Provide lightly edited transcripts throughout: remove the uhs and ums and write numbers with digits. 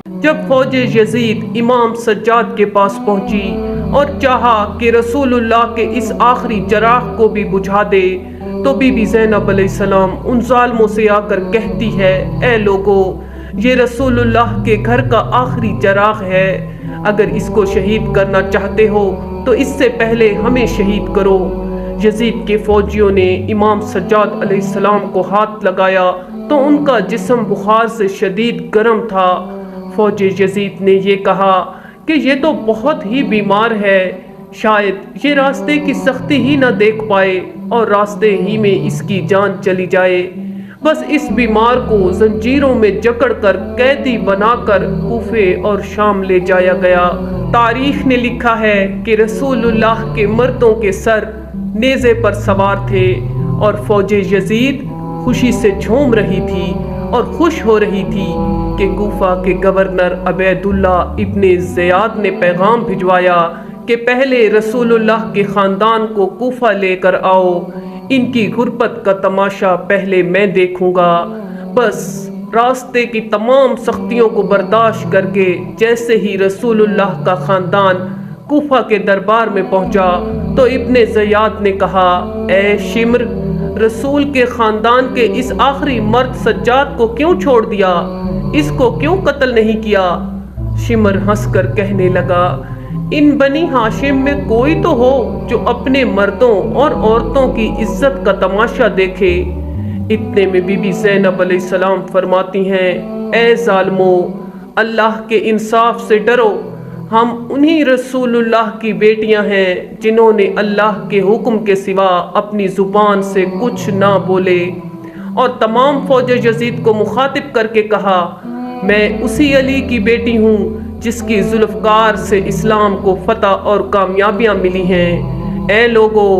جب فوج یزید امام سجاد کے پاس پہنچی اور چاہا کہ رسول اللہ کے اس آخری چراغ کو بھی بجھا دے تو بی بی زینب علیہ السلام ان ظالموں سے آ کر کہتی ہے، اے لوگو، یہ رسول اللہ کے گھر کا آخری چراغ ہے، اگر اس کو شہید کرنا چاہتے ہو تو اس سے پہلے ہمیں شہید کرو۔ یزید کے فوجیوں نے امام سجاد علیہ السلام کو ہاتھ لگایا تو ان کا جسم بخار سے شدید گرم تھا۔ فوج یزید نے یہ کہا کہ یہ تو بہت ہی بیمار ہے، شاید یہ راستے کی سختی ہی نہ دیکھ پائے اور راستے ہی میں اس کی جان چلی جائے۔ بس اس بیمار کو زنجیروں میں جکڑ کر قیدی بنا کر کوفے اور شام لے جایا گیا۔ تاریخ نے لکھا ہے کہ رسول اللہ کے مردوں کے سر نیزے پر سوار تھے اور فوج یزید خوشی سے جھوم رہی تھی اور خوش ہو رہی تھی کہ کوفہ کے گورنر عبید اللہ ابن زیاد نے پیغام بھجوایا کہ پہلے رسول اللہ کے خاندان کو کوفہ لے کر آؤ، ان کی غربت کا تماشا پہلے میں دیکھوں گا۔ بس راستے کی تمام سختیوں کو برداشت کر کے جیسے ہی رسول اللہ کا خاندان کوفہ کے دربار میں پہنچا تو ابن زیاد نے کہا، اے شمر، رسول کے خاندان کے اس آخری مرد سجاد کو کیوں چھوڑ دیا؟ اس کو کیوں قتل نہیں کیا؟ شمر ہنس کر کہنے لگا، ان بنی ہاشم میں کوئی تو ہو جو اپنے مردوں اور عورتوں کی عزت کا تماشا دیکھے۔ اتنے میں بی بی زینب علیہ السلام فرماتی ہیں، اے ظالمو، اللہ کے انصاف سے ڈرو، ہم انہی رسول اللہ کی بیٹیاں ہیں جنہوں نے اللہ کے حکم کے سوا اپنی زبان سے کچھ نہ بولے۔ اور تمام فوج یزید کو مخاطب کر کے کہا، میں اسی علی کی بیٹی ہوں جس کی ذوالفقار سے اسلام کو فتح اور کامیابیاں ملی ہیں۔ اے لوگو،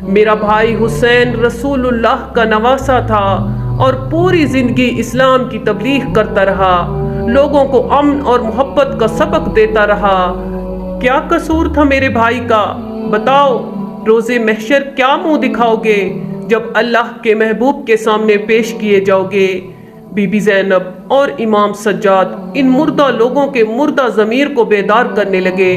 میرا بھائی حسین رسول اللہ کا نواسہ تھا اور پوری زندگی اسلام کی تبلیغ کرتا رہا، لوگوں کو امن اور محبت کا سبق دیتا رہا۔ کیا قصور تھا میرے بھائی کا؟ بتاؤ، روز محشر کیا منہ دکھاؤ گے جب اللہ کے محبوب کے سامنے پیش کیے جاؤ گے؟ بی بی زینب اور امام سجاد ان مردہ لوگوں کے مردہ ضمیر کو بیدار کرنے لگے۔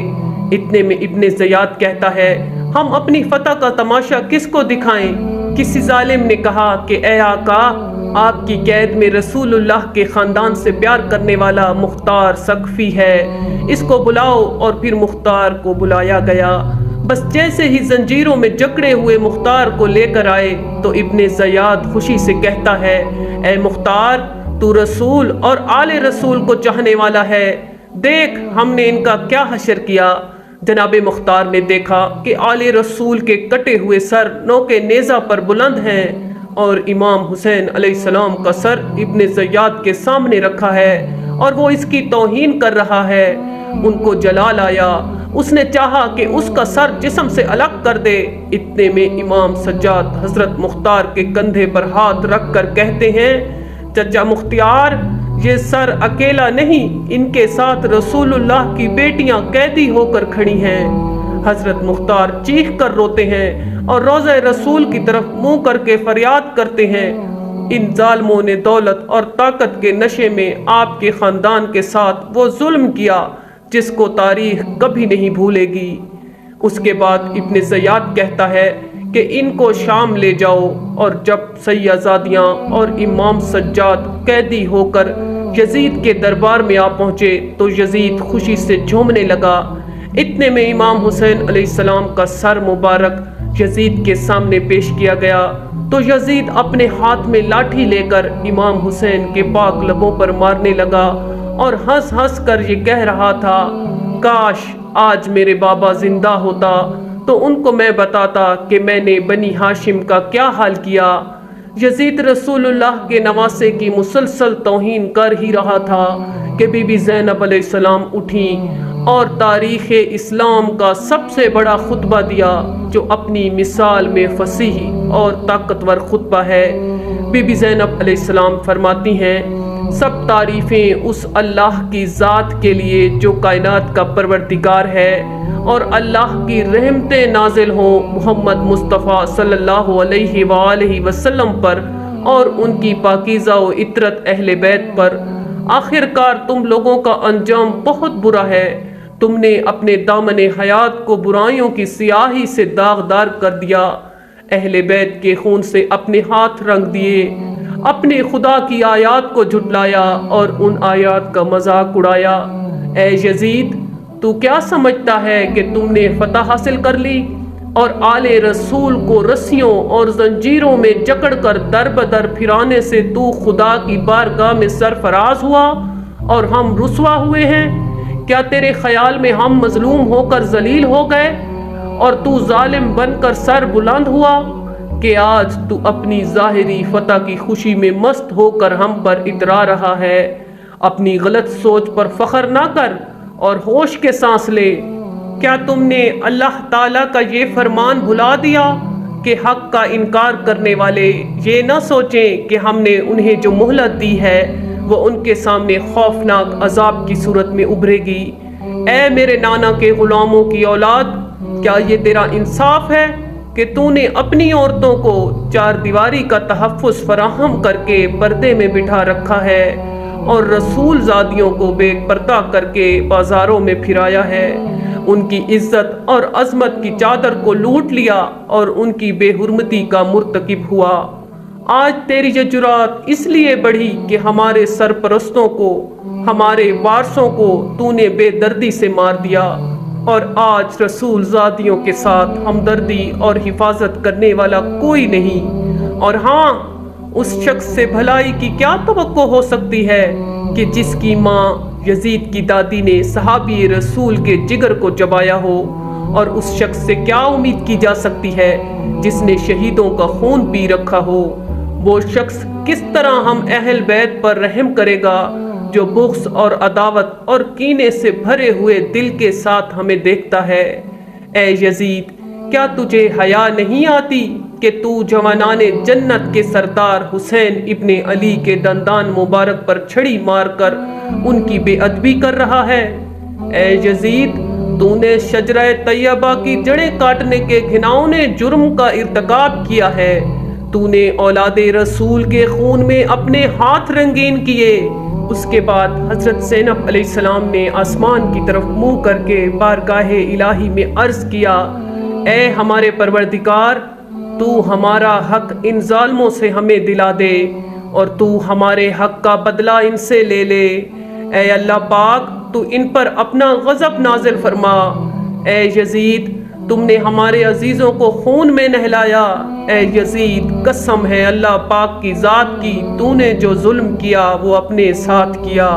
اتنے میں ابن زیاد کہتا ہے، ہم اپنی فتح کا تماشا کس کو دکھائیں؟ کسی ظالم نے کہا کہ اے آقا، آپ کی قید میں رسول اللہ کے خاندان سے پیار کرنے والا مختار ثقفی ہے، اس کو بلاؤ۔ اور پھر مختار کو بلایا گیا۔ بس جیسے ہی زنجیروں میں جکڑے ہوئے مختار کو لے کر آئے تو ابن زیاد خوشی سے کہتا ہے، اے مختار، تو رسول اور آل رسول کو چاہنے والا ہے، دیکھ ہم نے ان کا کیا حشر کیا۔ جناب مختار نے دیکھا کہ آل رسول کے کٹے ہوئے سر نوک نیزہ پر بلند ہیں اور امام حسین علیہ السلام کا سر ابن زیاد کے سامنے رکھا ہے اور وہ اس کی توہین کر رہا ہے۔ ان کو جلال آیا، اس نے چاہا کہ اس کا سر جسم سے الگ کر دے۔ اتنے میں امام سجاد حضرت مختار کے کندھے پر ہاتھ رکھ کر کہتے ہیں، چچا مختار، یہ سر اکیلا نہیں، ان کے ساتھ رسول اللہ کی بیٹیاں قیدی ہو کر کھڑی ہیں۔ حضرت مختار چیخ کر روتے ہیں اور روضہ رسول کی طرف منہ کر کے فریاد کرتے ہیں، ان ظالموں نے دولت اور طاقت کے نشے میں آپ کے خاندان کے ساتھ وہ ظلم کیا جس کو تاریخ کبھی نہیں بھولے گی۔ اس کے بعد ابن زیاد کہتا ہے کہ ان کو شام لے جاؤ، اور جب سیدزادیاں اور امام سجاد قیدی ہو کر یزید کے دربار میں آ پہنچے تو یزید خوشی سے جھومنے لگا۔ اتنے میں امام حسین علیہ السلام کا سر مبارک یزید کے سامنے پیش کیا گیا تو یزید اپنے ہاتھ میں لاٹھی لے کر امام حسین کے پاک لبوں پر مارنے لگا اور ہنس ہنس کر یہ کہہ رہا تھا، کاش آج میرے بابا زندہ ہوتا تو ان کو میں بتاتا کہ میں نے بنی ہاشم کا کیا حال کیا۔ یزید رسول اللہ کے نواسے کی مسلسل توہین کر ہی رہا تھا کہ بی بی زینب علیہ السلام اٹھیں اور تاریخ اسلام کا سب سے بڑا خطبہ دیا جو اپنی مثال میں فصیح اور طاقتور خطبہ ہے۔ بی بی زینب علیہ السلام فرماتی ہیں، سب تعریفیں اس اللہ کی ذات کے لیے جو کائنات کا پروردگار ہے، اور اللہ کی رحمتیں نازل ہوں محمد مصطفیٰ صلی اللہ علیہ وآلہ وسلم پر اور ان کی پاکیزہ و عطرت اہل بیت پر، آخر کار تم لوگوں کا انجام بہت برا ہے۔ تم نے اپنے دامن حیات کو برائیوں کی سیاہی سے داغدار کر دیا، اہل بیت کے خون سے اپنے ہاتھ رنگ دیے، اپنے خدا کی آیات کو جھٹلایا اور ان آیات کا مذاق اڑایا۔ اے یزید، تو کیا سمجھتا ہے کہ تم نے فتح حاصل کر لی اور آل رسول کو رسیوں اور زنجیروں میں جکڑ کر در بدر پھرانے سے تو خدا کی بارگاہ میں سرفراز ہوا اور ہم رسوا ہوئے ہیں؟ کیا تیرے خیال میں ہم مظلوم ہو کر ذلیل ہو گئے اور تو ظالم بن کر سر بلند ہوا کہ آج تو اپنی ظاہری فتح کی خوشی میں مست ہو کر ہم پر اترا رہا ہے؟ اپنی غلط سوچ پر فخر نہ کر اور ہوش کے سانس لے۔ کیا تم نے اللہ تعالیٰ کا یہ فرمان بھلا دیا کہ حق کا انکار کرنے والے یہ نہ سوچیں کہ ہم نے انہیں جو مہلت دی ہے وہ ان کے سامنے خوفناک عذاب کی صورت میں ابھرے گی؟ اے میرے نانا کے غلاموں کی اولاد، کیا یہ تیرا انصاف ہے کہ تو نے اپنی عورتوں کو چار دیواری کا تحفظ فراہم کر کے پردے میں بٹھا رکھا ہے اور رسول زادیوں کو بے پردہ کر کے بازاروں میں پھرایا ہے، ان کی عزت اور عظمت کی چادر کو لوٹ لیا اور ان کی بے حرمتی کا مرتکب ہوا؟ آج تیری یہ جرات اس لیے بڑھی کہ ہمارے سرپرستوں کو، ہمارے وارثوں کو تو نے بے دردی سے مار دیا، اور آج رسول زادیوں کے ساتھ ہمدردی اور حفاظت کرنے والا کوئی نہیں۔ اور ہاں، اس شخص سے بھلائی کی کیا توقع ہو سکتی ہے کہ جس کی ماں یزید کی دادی نے صحابی رسول کے جگر کو چبایا ہو، اور اس شخص سے کیا امید کی جا سکتی ہے جس نے شہیدوں کا خون پی رکھا ہو؟ وہ شخص کس طرح ہم اہل بیت پر رحم کرے گا جو بغض اور عداوت اور کینے سے بھرے ہوئے دل کے ساتھ ہمیں دیکھتا ہے؟ اے یزید، کیا تجھے حیا نہیں آتی کہ تو جوانان جنت کے سردار حسین ابن علی کے دندان مبارک پر چھڑی مار کر ان کی بے ادبی کر رہا ہے؟ اے یزید، تو نے شجرہ طیبہ کی جڑیں کاٹنے کے گھناؤنے جرم کا ارتکاب کیا ہے۔ تو نے اولاد رسول کے خون میں اپنے ہاتھ رنگین کیے۔ اس کے بعد حضرت زینب علیہ السلام نے آسمان کی طرف منہ کر کے بارگاہ الہی میں عرض کیا، اے ہمارے پروردگار، تو ہمارا حق ان ظالموں سے ہمیں دلا دے اور تو ہمارے حق کا بدلہ ان سے لے لے۔ اے اللہ پاک، تو ان پر اپنا غضب نازل فرما۔ اے یزید، تم نے ہمارے عزیزوں کو خون میں نہلایا۔ اے یزید، قسم ہے اللہ پاک کی ذات کی، تو نے جو ظلم کیا وہ اپنے ساتھ کیا۔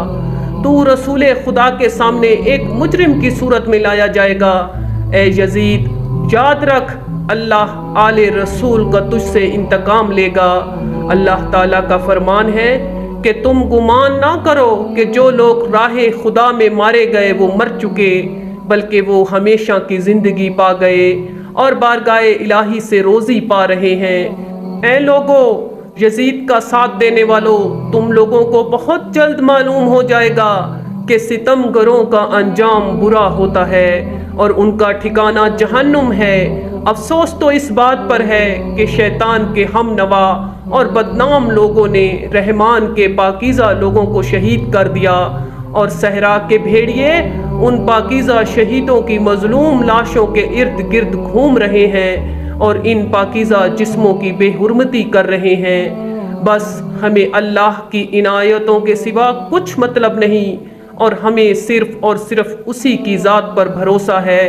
تو رسول خدا کے سامنے ایک مجرم کی صورت میں لایا جائے گا۔ اے یزید، یاد رکھ، اللہ آل رسول کا تجھ سے انتقام لے گا۔ اللہ تعالیٰ کا فرمان ہے کہ تم گمان نہ کرو کہ جو لوگ راہ خدا میں مارے گئے وہ مر چکے، بلکہ وہ ہمیشہ کی زندگی پا گئے اور بارگاہ الہی سے روزی پا رہے ہیں۔ اے لوگو، یزید کا ساتھ دینے والوں، تم لوگوں کو بہت جلد معلوم ہو جائے گا کہ ستم گروں کا انجام برا ہوتا ہے اور ان کا ٹھکانہ جہنم ہے۔ افسوس تو اس بات پر ہے کہ شیطان کے ہم نوا اور بدنام لوگوں نے رحمان کے پاکیزہ لوگوں کو شہید کر دیا، اور صحرا کے بھیڑیے ان پاکیزہ شہیدوں کی مظلوم لاشوں کے ارد گرد گھوم رہے ہیں اور ان پاکیزہ جسموں کی بے حرمتی کر رہے ہیں۔ بس ہمیں اللہ کی عنایتوں کے سوا کچھ مطلب نہیں، اور ہمیں صرف اور صرف اسی کی ذات پر بھروسہ ہے،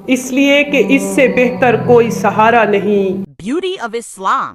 اس لیے کہ اس سے بہتر کوئی سہارا نہیں۔ Beauty of Islam.